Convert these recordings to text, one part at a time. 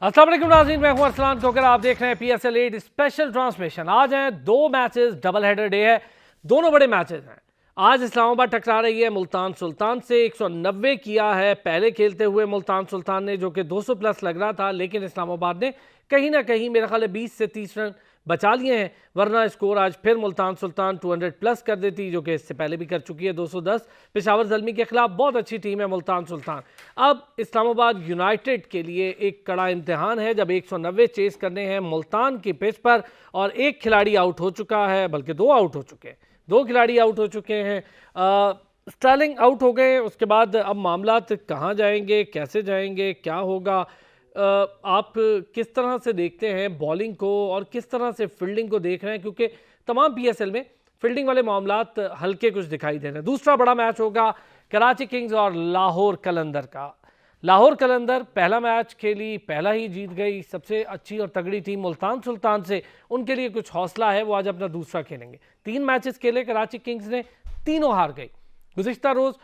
अस्सलाम वालेकुम नाज़रीन, मैं हूं अरसलान ठोकर। आप देख रहे हैं PSL 8 स्पेशल ट्रांसमिशन। आज हैं दो मैचेस, डबल हेडर डे है, दोनों बड़े मैचेस हैं। आज इस्लामाबाद टकरा रही है मुल्तान सुल्तान से। 190 किया है पहले खेलते हुए मुल्तान सुल्तान ने, जो कि 200 प्लस लग रहा था, लेकिन इस्लामाबाद ने कहीं ना कहीं मेरा ख्याल है 20 से 30 रन बचा लिए हैं, वरना स्कोर आज फिर मुल्तान सुल्तान 200 प्लस कर देती, जो कि इससे पहले भी कर चुकी है 210। पेशावर ज़ल्मी के खिलाफ बहुत अच्छी टीम है मुल्तान सुल्तान। अब इस्लामाबाद यूनाइटेड के लिए एक कड़ा इम्तिहान है, जब 190 चेस करने हैं मुल्तान की पिच पर, और एक खिलाड़ी आउट हो चुका है, बल्कि दो आउट हो चुके हैं, दो खिलाड़ी आउट हो चुके हैं। स्टर्लिंग आउट हो गए, उसके बाद अब मामला कहाँ जाएंगे, कैसे जाएंगे, क्या होगा? आप किस तरह से देखते हैं बॉलिंग को और किस तरह से फील्डिंग को देख रहे हैं, क्योंकि तमाम PSL में फील्डिंग वाले मामलात हल्के कुछ दिखाई दे रहे हैं। दूसरा बड़ा मैच होगा कराची किंग्स और लाहौर कलंदर का। लाहौर कलंदर पहला मैच खेली, पहला ही जीत गई। सबसे अच्छी और तगड़ी टीम मुल्तान सुल्तान से उनके लिए कुछ हौसला है, वो आज अपना दूसरा खेलेंगे। 3 मैचेस खेले कराची किंग्स ने, तीनों हार गई। गुज़िश्ता रोज़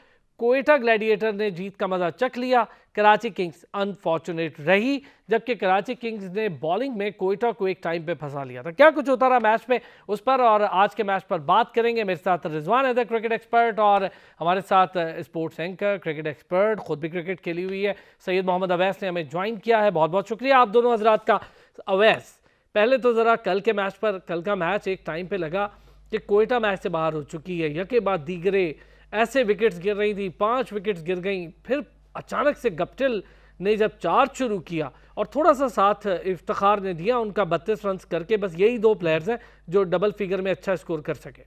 कोयटा ग्लैडिएटर ने जीत का मजा चख लिया, कराची किंग्स अनफॉर्चुनेट रही, जबकि कराची किंग्स ने बॉलिंग में कोयटा को एक टाइम पे फंसा लिया था। क्या कुछ होता रहा मैच में, उस पर और आज के मैच पर बात करेंगे। मेरे साथ रिजवान हैदर क्रिकेट एक्सपर्ट, और हमारे साथ स्पोर्ट्स एंकर क्रिकेट एक्सपर्ट, खुद भी क्रिकेट खेली हुई है, सैयद मोहम्मद अवैस ने हमें ज्वाइन किया है। बहुत बहुत शुक्रिया आप दोनों हजरात का। अवैस, पहले तो ज़रा कल के मैच पर, कल का मैच एक टाइम पर लगा कि कोयटा मैच से बाहर हो चुकी है, यके बाद दीगरे ऐसे विकेट्स गिर रही थी, 5 विकेट्स गिर गई, फिर अचानक से गप्टिल ने जब चार्ज शुरू किया और थोड़ा सा साथ इफ्तिखार ने दिया उनका 32 रन करके, बस यही दो प्लेयर्स हैं जो डबल फिगर में अच्छा स्कोर कर सके।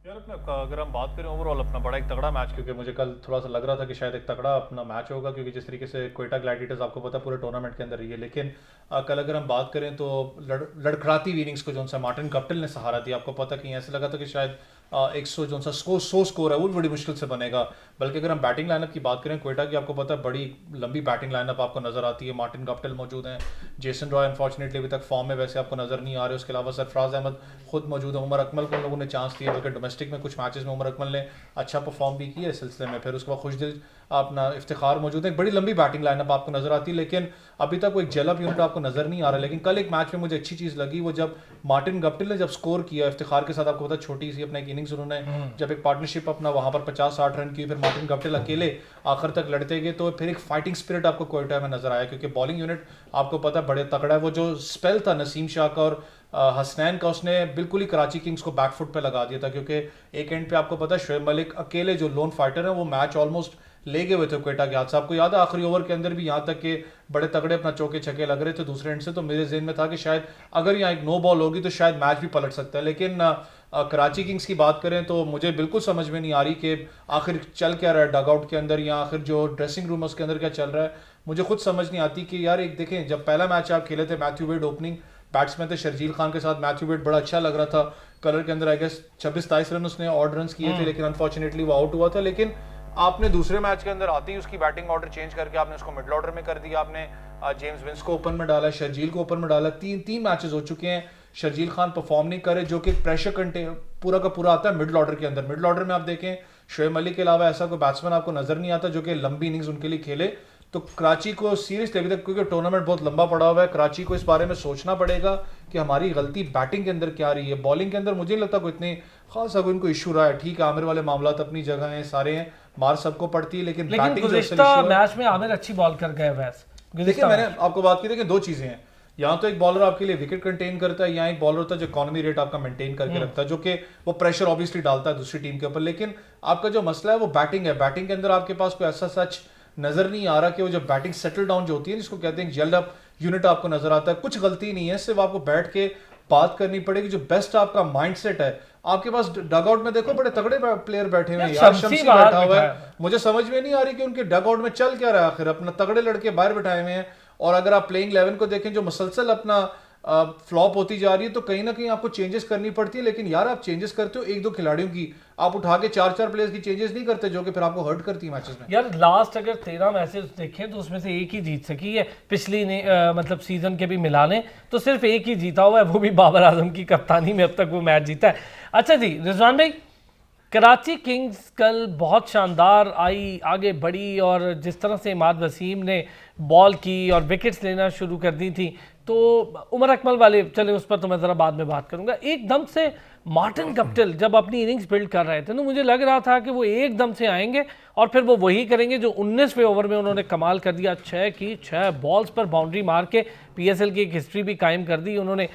यार अगर हम बात करें ओवरऑल अपना बड़ा एक तगड़ा मैच, क्योंकि मुझे कल थोड़ा सा लग रहा था कि शायद एक तगड़ा अपना मैच होगा, क्योंकि जिस तरीके से कोयटा ग्लैडिएटर्स आपको पता पूरे टूर्नामेंट के अंदर रही है। लेकिन कल अगर हम बात करें तो लड़खड़ाती इनिंग्स को जो सा मार्टिन गप्टिल ने सहारा दिया, आपको पता कि ऐसे लगा था कि शायद 100 जो सा स्कोर है वो भी बड़ी मुश्किल से बनेगा। बल्कि अगर हम बैटिंग लाइनअप की बात करें कोयटा की, आपको पता है बड़ी लंबी बैटिंग लाइनअप आपको नजर आती है। मार्टिन गप्टिल मौजूद हैं, जेसन रॉय अनफॉर्चुनेटली अभी तक फॉर्म में वैसे आपको नजर नहीं आ रहे। उसके अलावा सरफराज अहमद खुद मौजूद है, उमर अकमल को लोगों ने चांस दिया, बल्कि डोमेस्टिक में कुछ मैचेस में उमर अकमल ने अच्छा परफॉर्म भी किया इस सिलसिले में। फिर उसके बाद खुशदिल अपना इफ्तिखार मौजूद है। एक बड़ी लंबी बैटिंग लाइनअप आपको नजर आती है, लेकिन अभी तक कोई जेल अप यूनिट आपको नजर नहीं आ रहा। लेकिन कल एक मैच में मुझे अच्छी चीज़ लगी, वो जब मार्टिन गप्टिल ने जब स्कोर किया इफ्तिखार के साथ, आपको पता छोटी सी अपने एक इनिंग्स उन्होंने जब एक पार्टनरशिप अपना वहां पर 50-60 रन की, फिर मार्टिन गप्टिल अकेले आखिर तक लड़ते गए, तो फिर एक फाइटिंग स्पिरिट आपको कोयटा में नजर आया। क्योंकि बॉलिंग यूनिट आपको पता बड़े तगड़ा है। वो जो स्पेल था नसीम शाह का और हसनैन का, उसने बिल्कुल ही कराची किंग्स को बैकफुट पे लगा दिया था। क्योंकि एक एंड पे आपको पता है शोएब मलिक अकेले जो लोन फाइटर है वो मैच ऑलमोस्ट ले गए हुए थे कोयटा के हाथ से। आपको याद है आखिरी ओवर के अंदर भी यहाँ तक कि बड़े तगड़े अपना चौके छक्के लग रहे थे दूसरे एंड से। तो मेरे जेहन में था कि शायद अगर यहाँ एक नो बॉल होगी तो शायद मैच भी पलट सकता है। लेकिन कराची किंग्स की बात करें तो मुझे बिल्कुल समझ में नहीं आ रही कि आखिर चल क्या रहा है डगआउट के अंदर, या आखिर जो ड्रेसिंग रूम उसके अंदर क्या चल रहा है। मुझे खुद समझ नहीं आती कि यार एक देखें, जब पहला मैच आप खेले थे मैथ्यू वेड ओपनिंग बैट्समैन थे शर्जील खान के साथ, मैथ्यू वेड बड़ा अच्छा लग रहा था कलर के अंदर। आई गेस 26-27 रन उसने ऑड रन किए थे, लेकिन अनफॉर्चुनेटली वो आउट हुआ था। लेकिन आपने दूसरे मैच के अंदर आते ही उसकी बैटिंग ऑर्डर चेंज करके आपने उसको मिडल ऑर्डर में कर दिया। आपने जेम्स विंस को ओपन में डाला, शर्जील को ओपन में डाला। तीन मैचेस हो चुके हैं शर्जील खान परफॉर्म नहीं करे, जो कि प्रेशर कंटेन पूरा का पूरा आता है मिडल ऑर्डर के अंदर। मिडल ऑर्डर में आप देखें शोएब मलिक के अलावा ऐसा कोई बैट्समैन आपको नजर नहीं आता जो कि लंबी इनिंग्स उनके लिए खेले। तो कराची को सीरियसली अभी तक, क्योंकि टूर्नामेंट बहुत लंबा पड़ा हुआ है, कराची को इस बारे में सोचना पड़ेगा कि हमारी गलती बैटिंग के अंदर क्या रही है। बॉलिंग के अंदर मुझे नहीं लगता कोई इतनी खास कोई इनको इशू रहा है। ठीक है, आमिर वाले मामला अपनी जगह हैं, सारे हैं, मार सबको पड़ती है, लेकिन गुज़िश्ता मैच में आमिर अच्छी बॉल कर गए वैसे। देखिए मैंने आपको बात की थी कि दो चीजें हैं, यहाँ तो एक बॉलर आपके लिए विकेट कंटेन करता है, यहाँ एक बॉलर होता है जो इकोनॉमी रेट आपका मेंटेन करके रखता है, जो कि वो प्रेशर ऑब्वियसली डालता है दूसरी टीम के ऊपर। लेकिन आपका जो मसला है वो बैटिंग है। बैटिंग के अंदर आपके पास कोई ऐसा सच नजर नहीं आ रहा कि वो जो बैटिंग सेटल डाउन जो होती है, जिसको कहते हैं जेल्ड अप यूनिट आपको नजर आता है। कुछ गलती नहीं है, सिर्फ आपको बैठ के बात करनी पड़ेगी। जो बेस्ट आपका माइंडसेट है आपके पास, डगआउट में देखो बड़े तगड़े प्लेयर बैठे हुए हैं यार, शम्सी बैठा हुआ है, मुझे समझ में नहीं आ रही कि उनके डगआउट में चल क्या रहा है। आखिर अपना तगड़े लड़के बाहर बैठाए हुए हैं, और अगर आप प्लेइंग 11 को देखें जो मुसलसल अपना फ्लॉप होती जा रही है, तो कहीं ना कहीं आपको चेंजेस करनी पड़ती है। लेकिन यार आप चेंजेस करते हो एक दो खिलाड़ियों की, आप उठा के 4-4 प्लेयर्स की चेंजेस नहीं करते, जो कि फिर आपको हर्ट करती है मैचेस में। यार लास्ट अगर 13 मैचेस देखें तो उसमें से एक ही जीत सकी है पिछली ने, मतलब सीजन के भी मिला लें तो सिर्फ एक ही जीता हुआ है, वो भी बाबर आजम की कप्तानी में अब तक वो मैच जीता है। अच्छा जी रिजवान भाई, कराची किंग्स कल बहुत शानदार आई, आगे बढ़ी, और जिस तरह से इमाद वसीम ने बॉल की और विकेट्स लेना शुरू कर दी थी, तो उमर अकमल वाले चले उस पर तो मैं ज़रा बाद में बात करूंगा। एकदम से मार्टिन गप्टिल जब अपनी इनिंग्स बिल्ड कर रहे थे तो मुझे लग रहा था कि वो एकदम से आएंगे और फिर वो वही करेंगे जो 19वें ओवर में उन्होंने कमाल कर दिया। 6 की 6 बॉल्स पर बाउंड्री मार के पीएसएल की एक हिस्ट्री भी कायम कर दी उन्होंने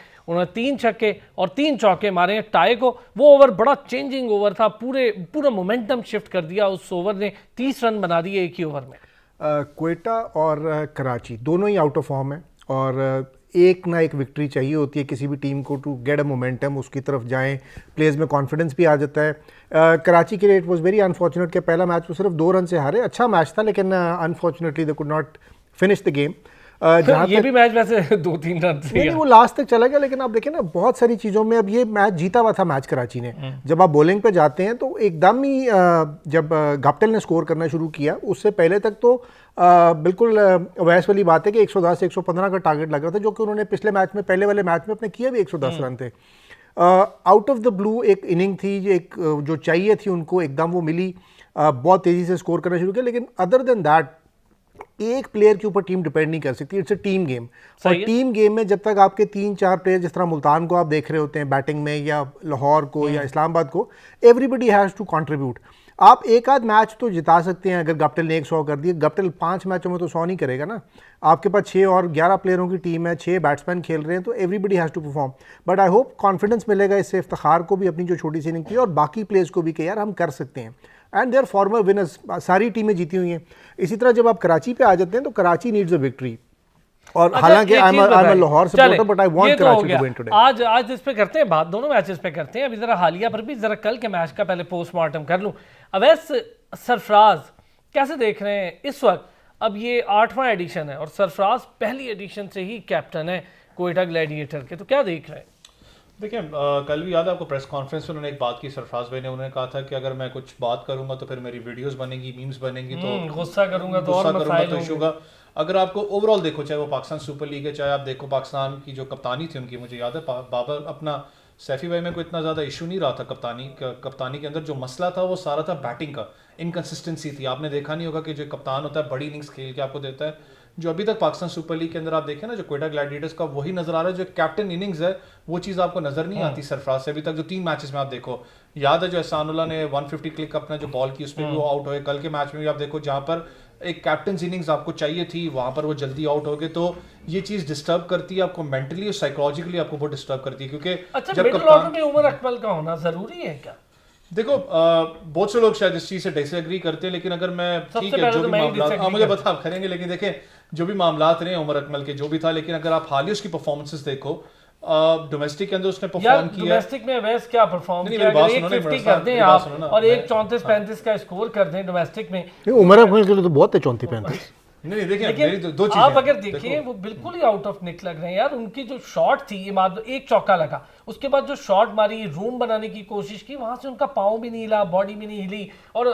3 छक्के और 3 चौके मारे हैं टाई को। वो ओवर बड़ा चेंजिंग ओवर था, पूरा मोमेंटम शिफ्ट कर दिया उस ओवर ने। 30 रन बना दिए एक ही ओवर में। क्वेटा और कराची दोनों ही आउट ऑफ फॉर्म है और एक ना एक विक्ट्री चाहिए होती है किसी भी टीम को टू गेट अ मोमेंटम, उसकी तरफ जाएं, प्लेयर्स में कॉन्फिडेंस भी आ जाता है। कराची के लिए इट वाज वेरी अनफॉर्चुनेट कि पहला मैच वो सिर्फ 2 रन से हारे। अच्छा मैच था लेकिन unfortunately they could not finish the game. ये भी मैच वैसे 2-3 रन से नहीं, वो लास्ट तक चला गया, लेकिन आप देखें ना बहुत सारी चीज़ों में अब ये मैच जीता हुआ था मैच कराची ने। जब आप बॉलिंग पे जाते हैं तो एकदम ही जब गप्टिल ने स्कोर करना शुरू किया उससे पहले तक तो बिल्कुल वैस वाली बात है कि 110 115 का टारगेट लग रहा था, जो कि उन्होंने पिछले मैच में पहले वाले मैच में अपने किए भी 110 रन थे। आउट ऑफ द ब्लू एक इनिंग थी, एक जो चाहिए थी उनको एकदम वो मिली। बहुत तेज़ी से स्कोर करना शुरू किया, लेकिन अदर देन दैट एक प्लेयर के ऊपर टीम डिपेंड नहीं कर सकती। इट्स अ टीम गेम, और टीम गेम में जब तक आपके 3-4 प्लेयर, जिस तरह मुल्तान को आप देख रहे होते हैं बैटिंग में, या लाहौर को या इस्लामाबाद को, एवरीबडी हैज़ टू कंट्रीब्यूट। आप एक आध मैच तो जिता सकते हैं अगर गप्टिल ने 100 कर दिए। गप्टिल 5 मैचों में तो 100 नहीं करेगा ना। आपके पास 6 और 11 प्लेयरों की टीम है, 6 बैट्समैन खेल रहे हैं, तो everybody has to perform. But I hope confidence मिलेगा इससे इफ्तिखार को भी अपनी जो छोटी सी इनिंग की, और बाकी प्लेयर्स को भी कि यार हम कर सकते हैं। एंड देयर फॉर्मर विनर्स, सारी टीमें जीती हुई हैं। इसी तरह जब आप कराची पे आ जाते हैं तो कराची नीड्स अ विक्ट्री। और हालांकि I am a Lahore supporter but I want Karachi to win today. आज इस पे करते हैं बात, दोनों मैचेस पे करते हैं। अभी जरा हालिया पर भी, जरा कल के मैच का पहले पोस्टमार्टम कर लूं। अवैस सरफराज कैसे देख रहे हैं इस वक्त? अब ये 8वां एडिशन है और सरफराज पहली एडिशन से ही कैप्टन है क्वेटा ग्लैडिएटर के, तो क्या देख रहे हैं? देखिए, कल भी याद है आपको प्रेस कॉन्फ्रेंस में उन्होंने एक बात की सरफराज भाई ने, उन्होंने कहा था कि अगर मैं कुछ बात करूंगा तो फिर मेरी वीडियोस बनेंगी, मीम्स बनेंगी, तो गुस्सा करूंगा तो इशू होगा। अगर आपको ओवरऑल देखो, चाहे वो पाकिस्तान सुपर लीग है, चाहे आप देखो पाकिस्तान की जो कप्तानी थी उनकी, मुझे याद है बाबर अपना सैफी भाई में कोई इतना ज़्यादा इशू नहीं रहा था कप्तानी के अंदर। जो मसला था वो सारा था बैटिंग का, इनकन्सिस्टेंसी थी। आपने देखा नहीं होगा कि जो कप्तान होता है बड़ी इनिंग्स खेल के आपको देता है। जो अभी तक पाकिस्तान सुपर लीग के अंदर आप देखें ना, जो क्वेटा ग्लैडिएटर्स का वही नजर आ रहा है। जो कैप्टन इनिंग्स है वो चीज़ आपको नजर नहीं आती सरफराज से अभी तक। जो 3 मैचेस में आप देखो, याद है जो एहसानुल्लाह ने 150 क्लिक अपना जो बॉल की उस पर भी वो आउट हुए। कल के मैच में भी आप देखो, जहाँ पर एक कैप्टन इनिंग्स आपको चाहिए थी वहां पर वो जल्दी आउट हो गए। तो ये चीज डिस्टर्ब करती है आपको मेंटली और साइकोलॉजिकली, आपको बहुत डिस्टर्ब करती है। क्योंकि जब मिडिल ऑर्डर में उमर अकमल का होना जरूरी है क्या? देखो, बहुत से लोग शायद इस चीज से डिसएग्री करते हैं, लेकिन अगर मैं ठीक है जो भी मामला मुझे बता आप करेंगे, लेकिन देखें जो भी मामला रहे उमर अकमल के जो भी था, लेकिन अगर आप हाल ही उसकी परफॉर्मेंसेस देखो, डोमेस्टिक के अंदर उसने परफॉर्म किया। डोमेस्टिक में वैसे क्या परफॉर्म किया? अगर 150 कर दें आप और एक 34-35 का स्कोर कर दें डोमेस्टिक में, उमर अकमल के लिए तो बहुत है 34-35। नहीं देखिए, मेरी दो चीजें आप अगर देखिए वो बिल्कुल ही आउट ऑफ निक लग रहे हैं यार। उनकी जो शॉट थी, एक चौका लगा, उसके बाद जो शॉट मारी, रूम बनाने की कोशिश की, वहां से उनका पाँव भी नहीं हिला, बॉडी भी नहीं हिली। और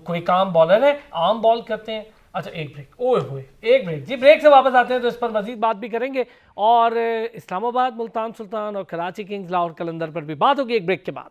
कोई काम बॉलर है, आम बॉल करते हैं। अच्छा, एक ब्रेक, ओए होए, एक ब्रेक जी। ब्रेक से वापस आते हैं तो इस पर मजीद बात भी करेंगे, और इस्लामाबाद मुल्तान सुल्तान और कराची किंग्स लाहौर कलंदर पर भी बात होगी एक ब्रेक के बाद।